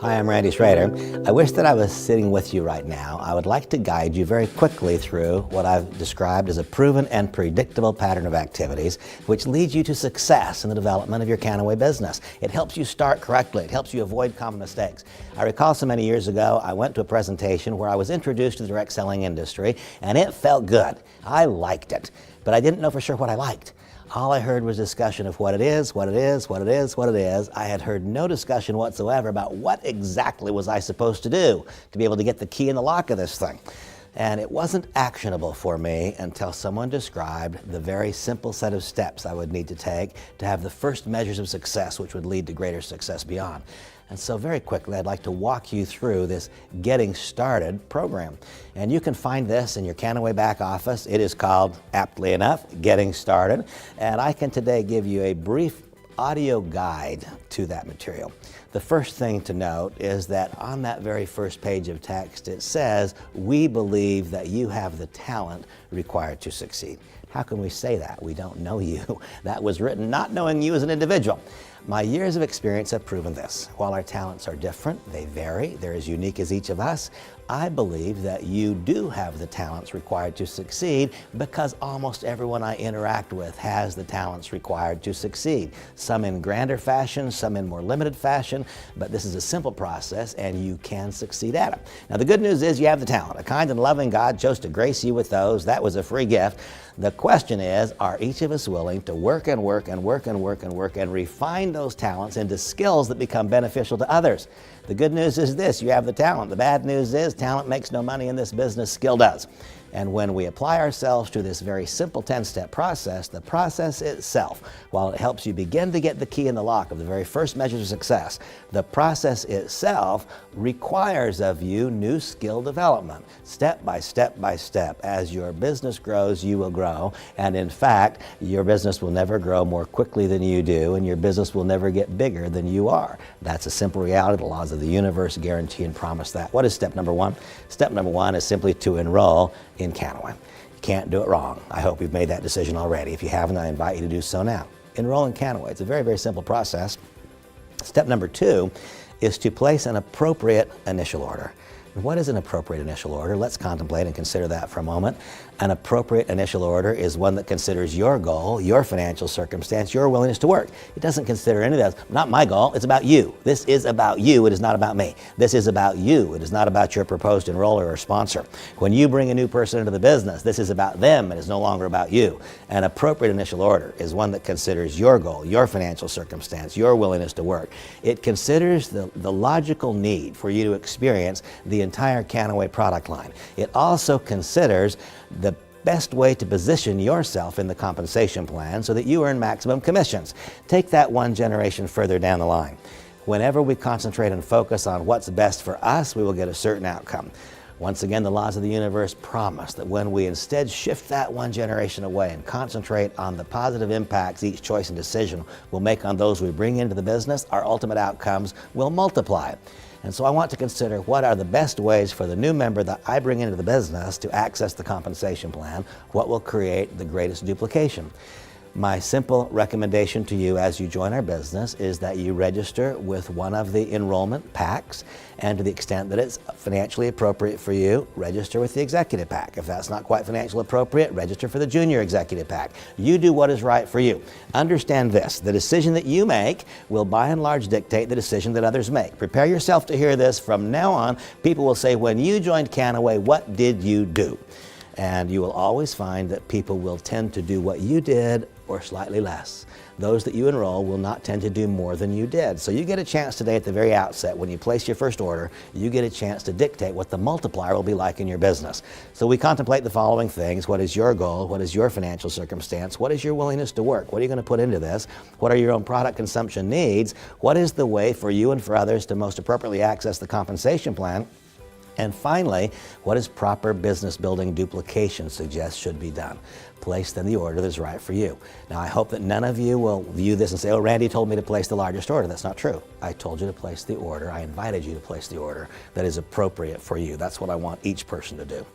Hi, I'm Randy Schrader. I wish that I was sitting with you right now. I would like to guide you very quickly through what I've described as a proven and predictable pattern of activities which leads you to success in the development of your Kannaway business. It helps you start correctly. It helps you avoid common mistakes. I recall so many years ago, I went to a presentation where I was introduced to the direct selling industry, and it felt good. I liked it, but I didn't know for sure what I liked. All I heard was discussion of what it is, what it is, what it is, what it is. I had heard no discussion whatsoever about what exactly was I supposed to do to be able to get the key in the lock of this thing. And it wasn't actionable for me until someone described the very simple set of steps I would need to take to have the first measures of success which would lead to greater success beyond. And so very quickly, I'd like to walk you through this Getting Started program. And you can find this in your Kannaway back office. It is called, aptly enough, Getting Started. And I can today give you a brief audio guide to that material. The first thing to note is that on that very first page of text, it says, "We believe that you have the talent required to succeed." How can we say that? We don't know you. That was written not knowing you as an individual. My years of experience have proven this. While our talents are different, they vary, they're as unique as each of us, I believe that you do have the talents required to succeed because almost everyone I interact with has the talents required to succeed. Some in grander fashion, some in more limited fashion, but this is a simple process and you can succeed at it. Now the good news is you have the talent. A kind and loving God chose to grace you with those. That was a free gift. The question is, are each of us willing to work and work and work and work and work and refine those talents into skills that become beneficial to others? The good news is this, you have the talent. The bad news is talent makes no money in this business, skill does. And when we apply ourselves to this very simple 10-step process, the process itself, while it helps you begin to get the key in the lock of the very first measures of success, the process itself requires of you new skill development, step by step by step. As your business grows, you will grow. And in fact, your business will never grow more quickly than you do, and your business will never get bigger than you are. That's a simple reality. The laws of the universe guarantee and promise that. What is step number one? Step number one is simply to enroll in Kannaway. You can't do it wrong. I hope you've made that decision already. If you haven't, I invite you to do so now. Enroll in Kannaway. It's a very, very simple process. Step number two is to place an appropriate initial order. What is an appropriate initial order? Let's contemplate and consider that for a moment. An appropriate initial order is one that considers your goal, your financial circumstance, your willingness to work. It doesn't consider any of that. Not my goal, it's about you. This is about you, it is not about me. This is about you, it is not about your proposed enroller or sponsor. When you bring a new person into the business, this is about them, it is no longer about you. An appropriate initial order is one that considers your goal, your financial circumstance, your willingness to work. It considers the logical need for you to experience the entire Kannaway product line. It also considers the best way to position yourself in the compensation plan so that you earn maximum commissions. Take that one generation further down the line. Whenever we concentrate and focus on what's best for us, we will get a certain outcome. Once again, the laws of the universe promise that when we instead shift that one generation away and concentrate on the positive impacts each choice and decision will make on those we bring into the business, our ultimate outcomes will multiply. And so I want to consider what are the best ways for the new member that I bring into the business to access the compensation plan, what will create the greatest duplication. My simple recommendation to you as you join our business is that you register with one of the enrollment packs, and to the extent that it's financially appropriate for you, register with the executive pack. If that's not quite financially appropriate, register for the junior executive pack. You do what is right for you. Understand this, the decision that you make will by and large dictate the decision that others make. Prepare yourself to hear this. From now on, people will say, when you joined Kannaway, what did you do? And you will always find that people will tend to do what you did or slightly less. Those that you enroll will not tend to do more than you did. So you get a chance today at the very outset, when you place your first order, you get a chance to dictate what the multiplier will be like in your business. So we contemplate the following things. What is your goal? What is your financial circumstance? What is your willingness to work? What are you going to put into this? What are your own product consumption needs? What is the way for you and for others to most appropriately access the compensation plan? And finally, what does proper business building duplication suggest should be done? Place then the order that's right for you. Now, I hope that none of you will view this and say, oh, Randy told me to place the largest order. That's not true. I told you to place the order. I invited you to place the order that is appropriate for you. That's what I want each person to do.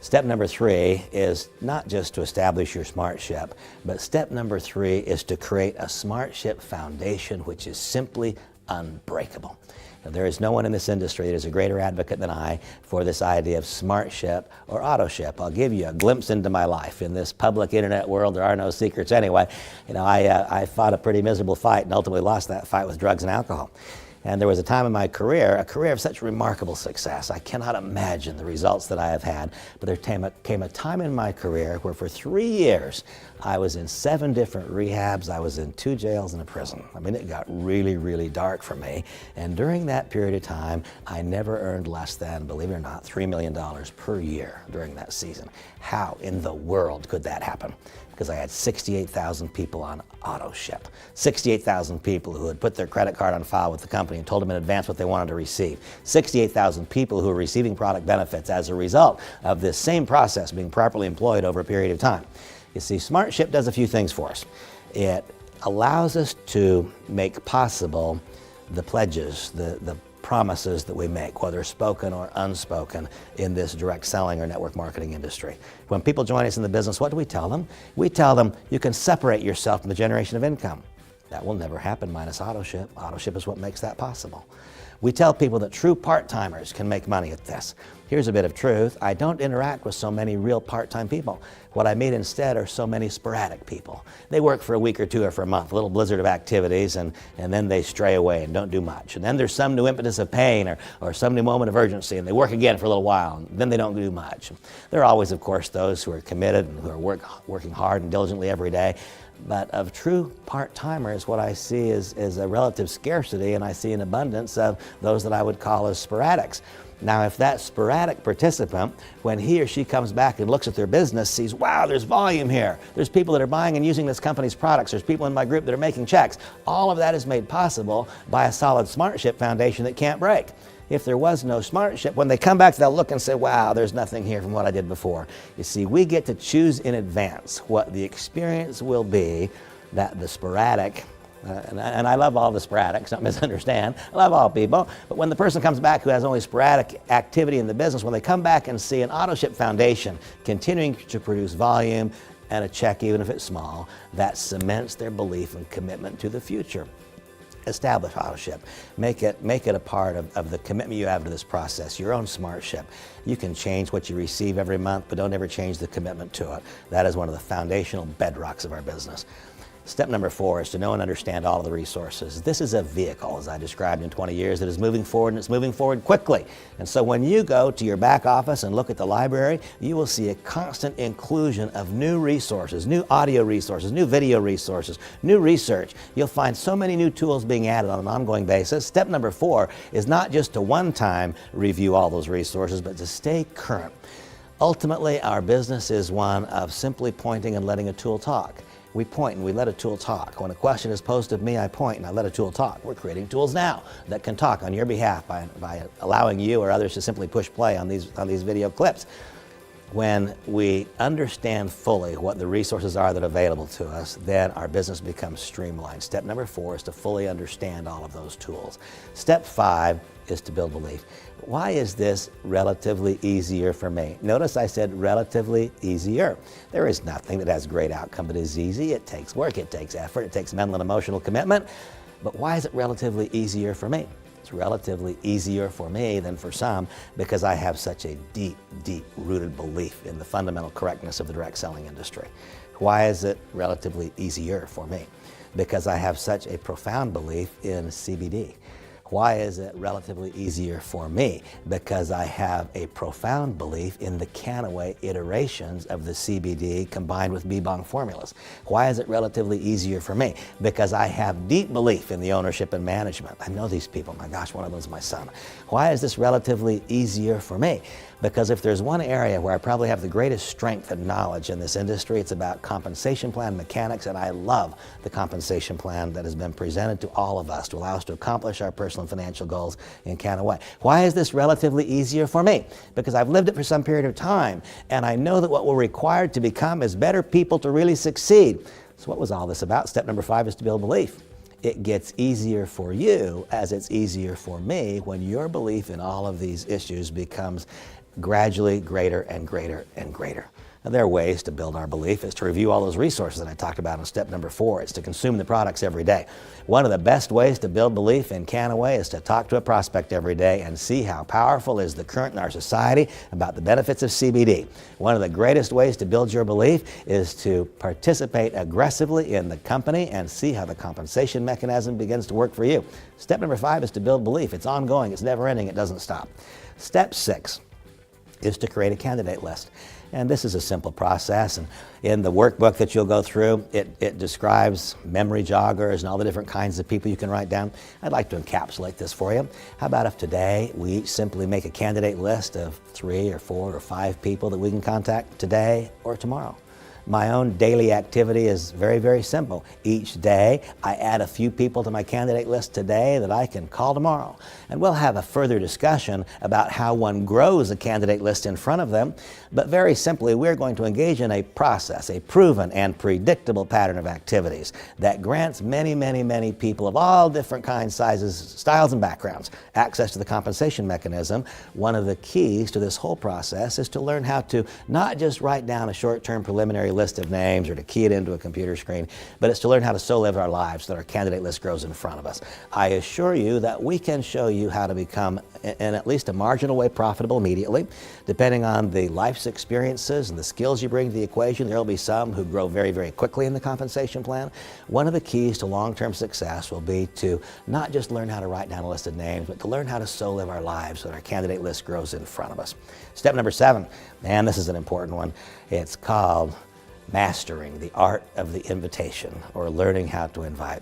Step number 3 is not just to establish your SmartShip, but step number 3 is to create a SmartShip foundation, which is simply unbreakable. Now, there is no one in this industry that is a greater advocate than I for this idea of smart ship or auto ship. I'll give you a glimpse into my life. In this public internet world, there are no secrets anyway. I fought a pretty miserable fight and ultimately lost that fight with drugs and alcohol. And there was a time in my career, a career of such remarkable success. I cannot imagine the results that I have had, but there came a time in my career where for 3 years, I was in 7 different rehabs, I was in 2 jails and a prison. I mean, it got really, really dark for me. And during that period of time, I never earned less than, believe it or not, $3 million per year during that season. How in the world could that happen? Because I had 68,000 people on auto ship. 68,000 people who had put their credit card on file with the company and told them in advance what they wanted to receive. 68,000 people who were receiving product benefits as a result of this same process being properly employed over a period of time. You see, Smart Ship does a few things for us. It allows us to make possible the pledges, the promises that we make, whether spoken or unspoken, in this direct selling or network marketing industry. When people join us in the business, what do we tell them? We tell them you can separate yourself from the generation of income. That will never happen minus auto ship. Auto ship is what makes that possible. We tell people that true part-timers can make money at this. Here's a bit of truth. I don't interact with so many real part-time people. What I meet instead are so many sporadic people. They work for a week or two or for a month, a little blizzard of activities, and then they stray away and don't do much. And then there's some new impetus of pain or some new moment of urgency, and they work again for a little while, and then they don't do much. There are always, of course, those who are committed and who are working hard and diligently every day. But of true part-timers, what I see is a relative scarcity, and I see an abundance of those that I would call as sporadics. Now, if that sporadic participant, when he or she comes back and looks at their business, sees, wow, there's volume here. There's people that are buying and using this company's products. There's people in my group that are making checks. All of that is made possible by a solid Smart Ship foundation that can't break. If there was no Smart Ship, when they come back, they'll look and say, wow, there's nothing here from what I did before. You see, we get to choose in advance what the experience will be that the sporadic, and I love all the sporadics, don't misunderstand. I love all people. But when the person comes back who has only sporadic activity in the business, when they come back and see an auto ship foundation continuing to produce volume and a check, even if it's small, that cements their belief and commitment to the future. Establish auto ship. Make it a part of the commitment you have to this process, your own Smart Ship. You can change what you receive every month, but don't ever change the commitment to it. That is one of the foundational bedrocks of our business. Step number 4 is to know and understand all of the resources. This is a vehicle, as I described in 20 years, that is moving forward, and it's moving forward quickly. And so when you go to your back office and look at the library, you will see a constant inclusion of new resources, new audio resources, new video resources, new research. You'll find so many new tools being added on an ongoing basis. Step number 4 is not just to one-time review all those resources, but to stay current. Ultimately, our business is one of simply pointing and letting a tool talk. We point and we let a tool talk. When a question is posed of me, I point and I let a tool talk. We're creating tools now that can talk on your behalf by allowing you or others to simply push play on these video clips. When we understand fully what the resources are that are available to us, then our business becomes streamlined. Step number 4 is to fully understand all of those tools. Step 5 is to build belief. Why is this relatively easier for me? Notice I said relatively easier. There is nothing that has great outcome but is easy. It takes work, it takes effort, it takes mental and emotional commitment. But why is it relatively easier for me? It's relatively easier for me than for some because I have such a deep, deep-rooted belief in the fundamental correctness of the direct selling industry. Why is it relatively easier for me? Because I have such a profound belief in CBD. Why is it relatively easier for me? Because I have a profound belief in the Kannaway iterations of the CBD combined with B-bong formulas. Why is it relatively easier for me? Because I have deep belief in the ownership and management. I know these people. My gosh, one of them is my son. Why is this relatively easier for me? Because if there's one area where I probably have the greatest strength and knowledge in this industry, it's about compensation plan mechanics, and I love the compensation plan that has been presented to all of us to allow us to accomplish our personal and financial goals in Kannaway. Why is this relatively easier for me? Because I've lived it for some period of time, and I know that what we're required to become is better people to really succeed. So what was all this about? Step number 5 is to build belief. It gets easier for you as it's easier for me when your belief in all of these issues becomes gradually greater and greater and greater. Now, there are ways to build our belief. It's to review all those resources that I talked about in step number 4. It's to consume the products every day. One of the best ways to build belief in Kannaway is to talk to a prospect every day and see how powerful is the current in our society about the benefits of CBD. One of the greatest ways to build your belief is to participate aggressively in the company and see how the compensation mechanism begins to work for you. Step number 5 is to build belief. It's ongoing, it's never ending, it doesn't stop. Step 6 is to create a candidate list. And this is a simple process, and in the workbook that you'll go through, it describes memory joggers and all the different kinds of people you can write down. I'd like to encapsulate this for you. How about if today we each simply make a candidate list of 3 or 4 or 5 people that we can contact today or tomorrow? My own daily activity is very, very simple. Each day, I add a few people to my candidate list today that I can call tomorrow. And we'll have a further discussion about how one grows a candidate list in front of them. But very simply, we're going to engage in a process, a proven and predictable pattern of activities that grants many, many, many people of all different kinds, sizes, styles, and backgrounds access to the compensation mechanism. One of the keys to this whole process is to learn how to not just write down a short-term preliminary list of names or to key it into a computer screen, but it's to learn how to so live our lives so that our candidate list grows in front of us. I assure you that we can show you how to become, in at least a marginal way, profitable immediately. Depending on the life's experiences and the skills you bring to the equation, there will be some who grow very, very quickly in the compensation plan. One of the keys to long-term success will be to not just learn how to write down a list of names, but to learn how to so live our lives so that our candidate list grows in front of us. Step number 7, man, this is an important one. It's called mastering the art of the invitation, or learning how to invite.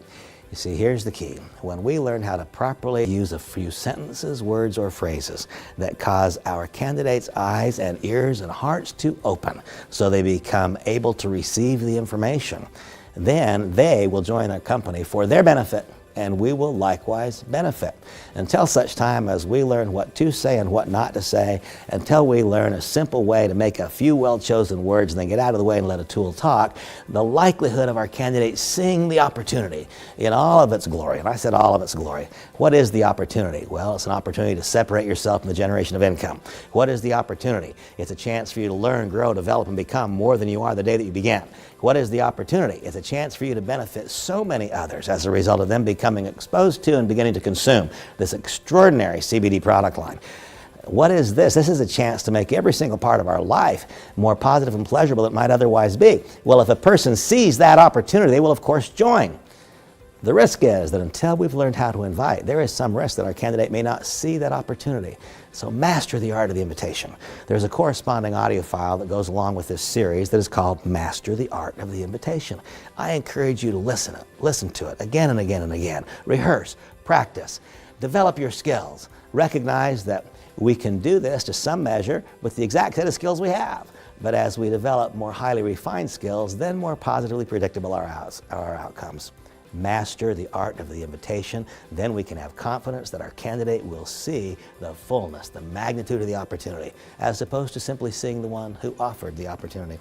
You see, here's the key. When we learn how to properly use a few sentences, words, or phrases that cause our candidates' eyes and ears and hearts to open so they become able to receive the information, then they will join our company for their benefit, and we will likewise benefit. Until such time as we learn what to say and what not to say, until we learn a simple way to make a few well-chosen words and then get out of the way and let a tool talk, the likelihood of our candidates seeing the opportunity in all of its glory, and I said all of its glory. What is the opportunity? Well, it's an opportunity to separate yourself from the generation of income. What is the opportunity? It's a chance for you to learn, grow, develop, and become more than you are the day that you began. What is the opportunity? It's a chance for you to benefit so many others as a result of them becoming exposed to and beginning to consume this extraordinary CBD product line. What is this? This is a chance to make every single part of our life more positive and pleasurable than it might otherwise be. Well, if a person sees that opportunity, they will of course join. The risk is that until we've learned how to invite, there is some risk that our candidate may not see that opportunity. So master the art of the invitation. There's a corresponding audio file that goes along with this series that is called Master the Art of the Invitation. I encourage you to listen to it again and again and again. Rehearse, practice, develop your skills. Recognize that we can do this to some measure with the exact set of skills we have. But as we develop more highly refined skills, then more positively predictable are our outcomes. Master the art of the invitation, then we can have confidence that our candidate will see the fullness, the magnitude of the opportunity, as opposed to simply seeing the one who offered the opportunity.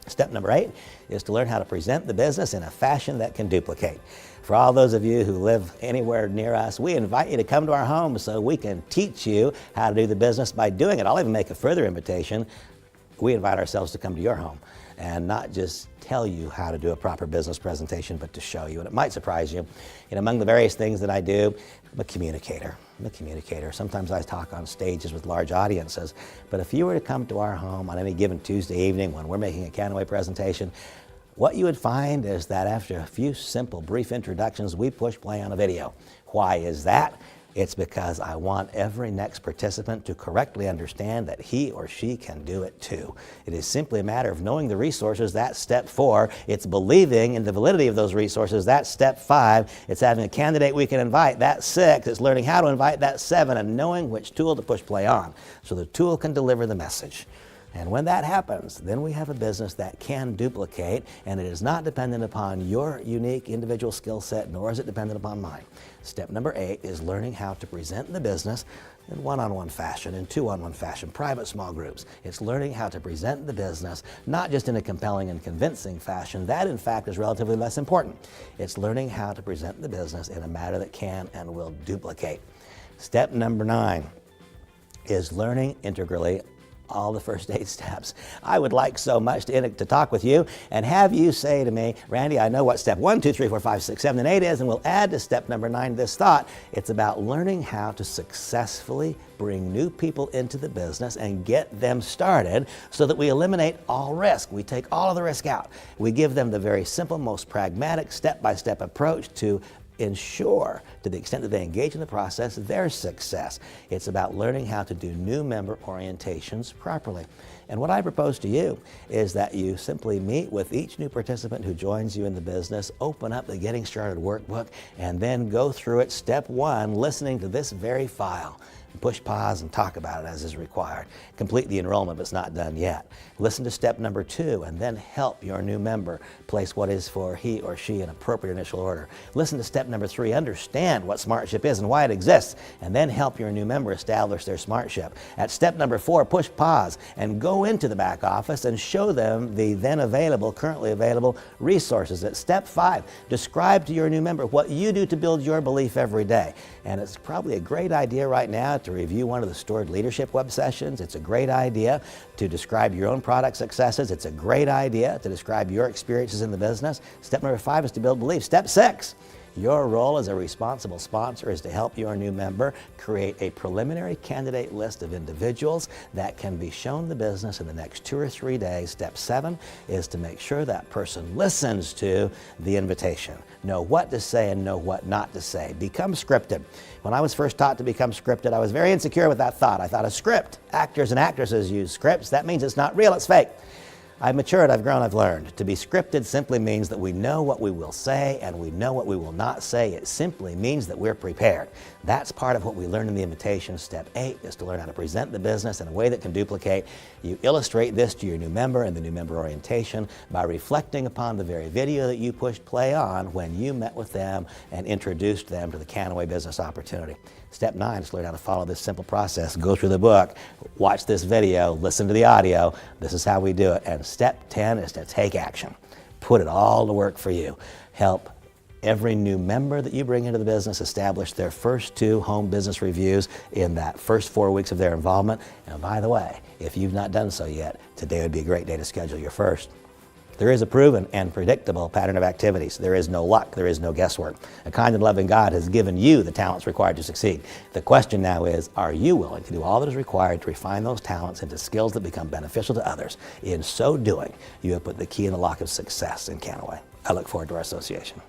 Step number 8 is to learn how to present the business in a fashion that can duplicate. For all those of you who live anywhere near us, we invite you to come to our home so we can teach you how to do the business by doing it. I'll even make a further invitation. We invite ourselves to come to your home and not just tell you how to do a proper business presentation, but to show you. And it might surprise you. And among the various things that I do, I'm a communicator. Sometimes I talk on stages with large audiences. But if you were to come to our home on any given Tuesday evening when we're making a Kannaway presentation, what you would find is that after a few simple, brief introductions, we push play on a video. Why is that? It's because I want every next participant to correctly understand that he or she can do it too. It is simply a matter of knowing the resources. That's step 4. It's believing in the validity of those resources. That's step 5. It's having a candidate we can invite. That's 6. It's learning how to invite. That's 7. And knowing which tool to push play on so the tool can deliver the message. And when that happens, then we have a business that can duplicate, and it is not dependent upon your unique individual skill set, nor is it dependent upon mine. Step number 8 is learning how to present the business in one-on-one fashion, in two-on-one fashion, private small groups. It's learning how to present the business, not just in a compelling and convincing fashion. That, in fact, is relatively less important. It's learning how to present the business in a manner that can and will duplicate. Step number 9 is learning integrally all the first 8 steps. I would like so much to talk with you and have you say to me, Randy, I know what step 1, 2, 3, 4, 5, 6, 7, and 8 is, and we'll add to step number 9 this thought. It's about learning how to successfully bring new people into the business and get them started so that we eliminate all risk. We take all of the risk out. We give them the very simple, most pragmatic, step-by-step approach to ensure, to the extent that they engage in the process, their success. It's about learning how to do new member orientations properly. And what I propose to you is that you simply meet with each new participant who joins you in the business, open up the Getting Started workbook, and then go through it step 1, listening to this very file. Push pause and talk about it as is required. Complete the enrollment if it's not done yet. Listen to step number 2 and then help your new member place what is for he or she an appropriate initial order. Listen to step number 3, understand what SmartShip is and why it exists, and then help your new member establish their SmartShip. At step number 4, push pause and go into the back office and show them the then available, currently available resources. At step 5, describe to your new member what you do to build your belief every day. And it's probably a great idea right now to review one of the Stored Leadership web sessions. It's a great idea to describe your own product successes. It's a great idea to describe your experiences in the business. Step number 5 is to build belief. Step 6, your role as a responsible sponsor is to help your new member create a preliminary candidate list of individuals that can be shown the business in the next 2 or 3 days. Step 7 is to make sure that person listens to the invitation. Know what to say and know what not to say. Become scripted. When I was first taught to become scripted, I was very insecure with that thought. I thought a script, actors and actresses use scripts. That means it's not real, it's fake. I've matured, I've grown, I've learned. To be scripted simply means that we know what we will say and we know what we will not say. It simply means that we're prepared. That's part of what we learn in the invitation. Step 8 is to learn how to present the business in a way that can duplicate. You illustrate this to your new member in the new member orientation by reflecting upon the very video that you pushed play on when you met with them and introduced them to the Kannaway business opportunity. Step 9 is to learn how to follow this simple process. Go through the book, watch this video, listen to the audio. This is how we do it. And step 10 is to take action. Put it all to work for you. Help every new member that you bring into the business establish their first 2 home business reviews in that first 4 weeks of their involvement. And by the way, if you've not done so yet, today would be a great day to schedule your first. There is a proven and predictable pattern of activities. There is no luck. There is no guesswork. A kind and loving God has given you the talents required to succeed. The question now is, are you willing to do all that is required to refine those talents into skills that become beneficial to others? In so doing, you have put the key in the lock of success in Kannaway. I look forward to our association.